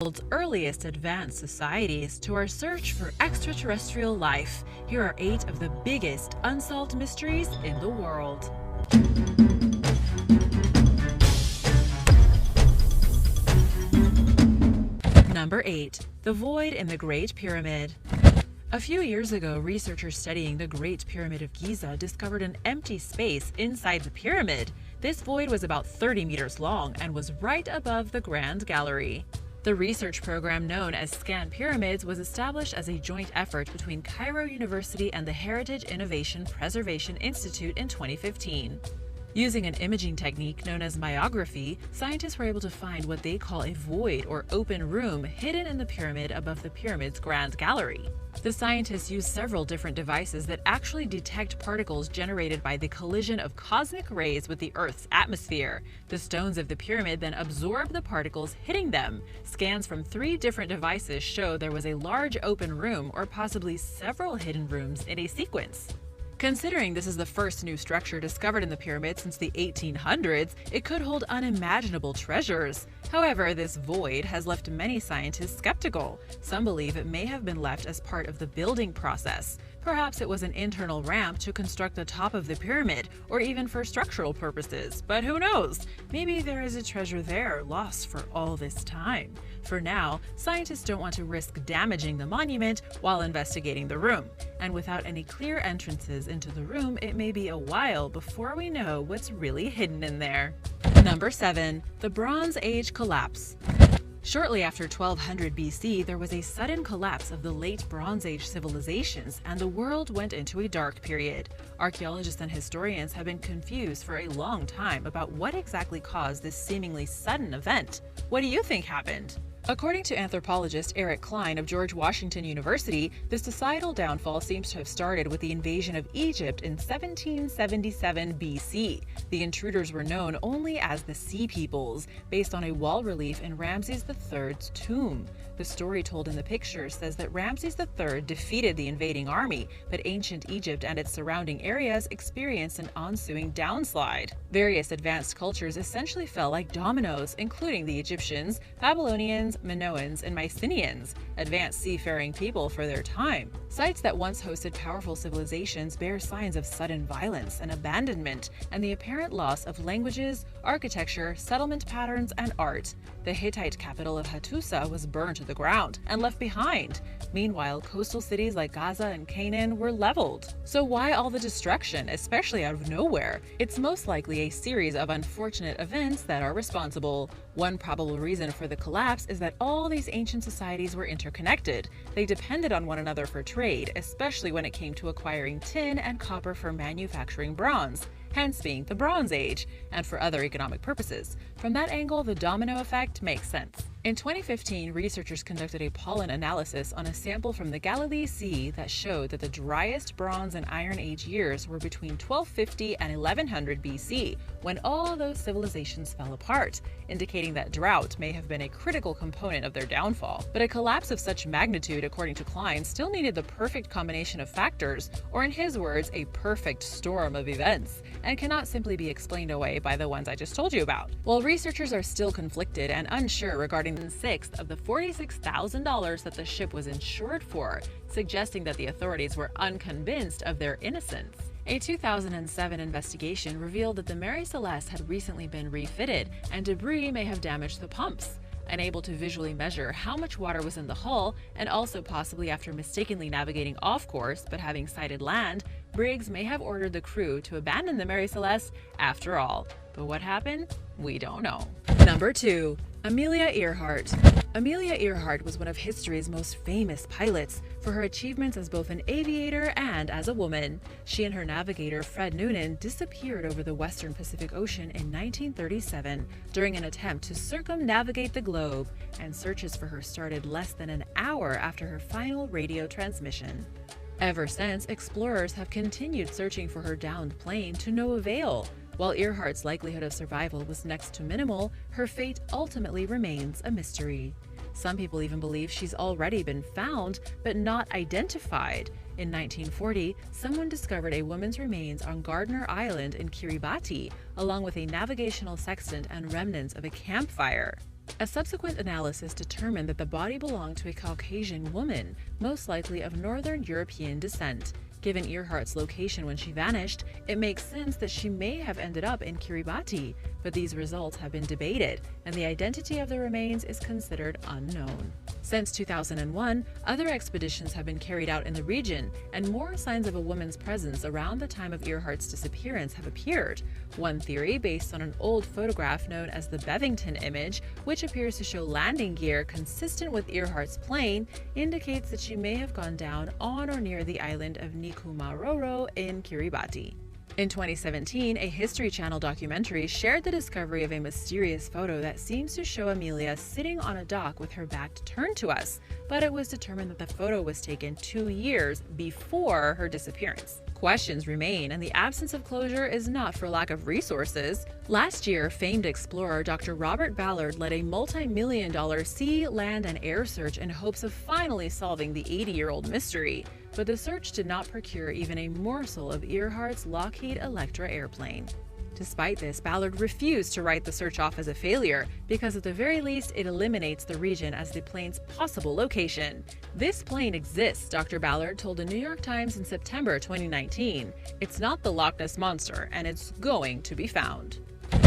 World's earliest advanced societies to our search for extraterrestrial life. Here are 8 of the biggest unsolved mysteries in the world. Number 8. The Void in the Great Pyramid. A few years ago, researchers studying the Great Pyramid of Giza discovered an empty space inside the pyramid. This void was about 30 meters long and was right above the Grand Gallery. The research program known as Scan Pyramids was established as a joint effort between Cairo University and the Heritage Innovation Preservation Institute in 2015. Using an imaging technique known as myography, scientists were able to find what they call a void or open room hidden in the pyramid above the pyramid's Grand Gallery. The scientists used several different devices that actually detect particles generated by the collision of cosmic rays with the Earth's atmosphere. The stones of the pyramid then absorb the particles hitting them. Scans from 3 different devices show there was a large open room or possibly several hidden rooms in a sequence. Considering this is the first new structure discovered in the pyramid since the 1800s, it could hold unimaginable treasures. However, this void has left many scientists skeptical. Some believe it may have been left as part of the building process. Perhaps it was an internal ramp to construct the top of the pyramid, or even for structural purposes. But who knows? Maybe there is a treasure there lost for all this time. For now, scientists don't want to risk damaging the monument while investigating the room. And without any clear entrances into the room, it may be a while before we know what's really hidden in there. Number 7. The Bronze Age Collapse. Shortly after 1200 BC, there was a sudden collapse of the late Bronze Age civilizations, and the world went into a dark period. Archaeologists and historians have been confused for a long time about what exactly caused this seemingly sudden event. What do you think happened? According to anthropologist Eric Klein of George Washington University, the societal downfall seems to have started with the invasion of Egypt in 1777 BC. The intruders were known only as the Sea Peoples, based on a wall relief in Ramses III's tomb. The story told in the picture says that Ramses III defeated the invading army, but ancient Egypt and its surrounding areas experienced an ensuing downslide. Various advanced cultures essentially fell like dominoes, including the Egyptians, Babylonians, Minoans, and Mycenaeans, advanced seafaring people for their time. Sites that once hosted powerful civilizations bear signs of sudden violence and abandonment, and the apparent loss of languages, architecture, settlement patterns, and art. The Hittite capital of Hattusa was burned to the ground and left behind. Meanwhile, coastal cities like Gaza and Canaan were leveled. So why all the destruction, especially out of nowhere? It's most likely a series of unfortunate events that are responsible. One probable reason for the collapse is that all these ancient societies were interconnected. They depended on one another for trade, especially when it came to acquiring tin and copper for manufacturing bronze, hence being the Bronze Age, and for other economic purposes. From that angle, the domino effect makes sense. In 2015, researchers conducted a pollen analysis on a sample from the Galilee Sea that showed that the driest Bronze and Iron Age years were between 1250 and 1100 BC, when all those civilizations fell apart, indicating that drought may have been a critical component of their downfall. But a collapse of such magnitude, according to Klein, still needed the perfect combination of factors, or in his words, a perfect storm of events, and cannot simply be explained away by the ones I just told you about. While researchers are still conflicted and unsure regarding the sixth of the $46,000 that the ship was insured for, suggesting that the authorities were unconvinced of their innocence. A 2007 investigation revealed that the Mary Celeste had recently been refitted, and debris may have damaged the pumps. Unable to visually measure how much water was in the hull, and also possibly after mistakenly navigating off course but having sighted land, Briggs may have ordered the crew to abandon the Mary Celeste after all. But what happened? We don't know. Number 2. Amelia Earhart. Amelia Earhart was one of history's most famous pilots for her achievements as both an aviator and as a woman. She and her navigator, Fred Noonan, disappeared over the western Pacific Ocean in 1937 during an attempt to circumnavigate the globe, and searches for her started less than an hour after her final radio transmission. Ever since, explorers have continued searching for her downed plane to no avail. While Earhart's likelihood of survival was next to minimal, her fate ultimately remains a mystery. Some people even believe she's already been found, but not identified. In 1940, someone discovered a woman's remains on Gardner Island in Kiribati, along with a navigational sextant and remnants of a campfire. A subsequent analysis determined that the body belonged to a Caucasian woman, most likely of Northern European descent. Given Earhart's location when she vanished, it makes sense that she may have ended up in Kiribati, but these results have been debated, and the identity of the remains is considered unknown. Since 2001, other expeditions have been carried out in the region, and more signs of a woman's presence around the time of Earhart's disappearance have appeared. One theory, based on an old photograph known as the Bevington image, which appears to show landing gear consistent with Earhart's plane, indicates that she may have gone down on or near the island of Nikumaroro in Kiribati. In 2017, a History Channel documentary shared the discovery of a mysterious photo that seems to show Amelia sitting on a dock with her back turned to us, but it was determined that the photo was taken 2 years before her disappearance. Questions remain, and the absence of closure is not for lack of resources. Last year, famed explorer Dr. Robert Ballard led a multi-million-dollar sea, land, and air search in hopes of finally solving the 80-year-old mystery. But the search did not procure even a morsel of Earhart's Lockheed Electra airplane. Despite this, Ballard refused to write the search off as a failure because at the very least it eliminates the region as the plane's possible location. This plane exists, Dr. Ballard told the New York Times in September 2019. It's not the Loch Ness Monster, and it's going to be found.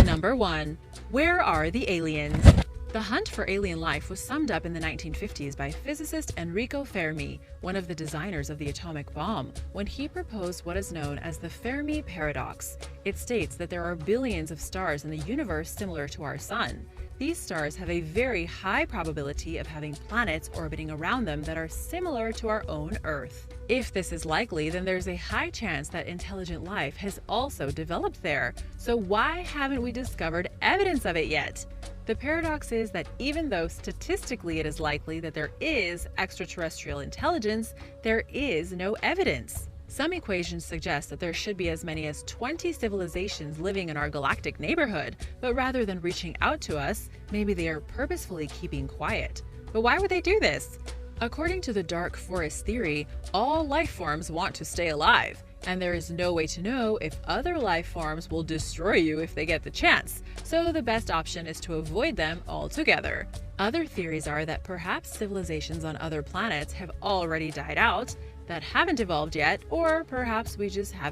Number 1. Where are the aliens? The hunt for alien life was summed up in the 1950s by physicist Enrico Fermi, one of the designers of the atomic bomb, when he proposed what is known as the Fermi paradox. It states that there are billions of stars in the universe similar to our Sun. These stars have a very high probability of having planets orbiting around them that are similar to our own Earth. If this is likely, then there's a high chance that intelligent life has also developed there. So why haven't we discovered evidence of it yet? The paradox is that even though statistically it is likely that there is extraterrestrial intelligence, there is no evidence. Some equations suggest that there should be as many as 20 civilizations living in our galactic neighborhood, but rather than reaching out to us, maybe they are purposefully keeping quiet. But why would they do this? According to the dark forest theory, all life forms want to stay alive, and there is no way to know if other life forms will destroy you if they get the chance, so the best option is to avoid them altogether. Other theories are that perhaps civilizations on other planets have already died out, that haven't evolved yet, or perhaps we just haven't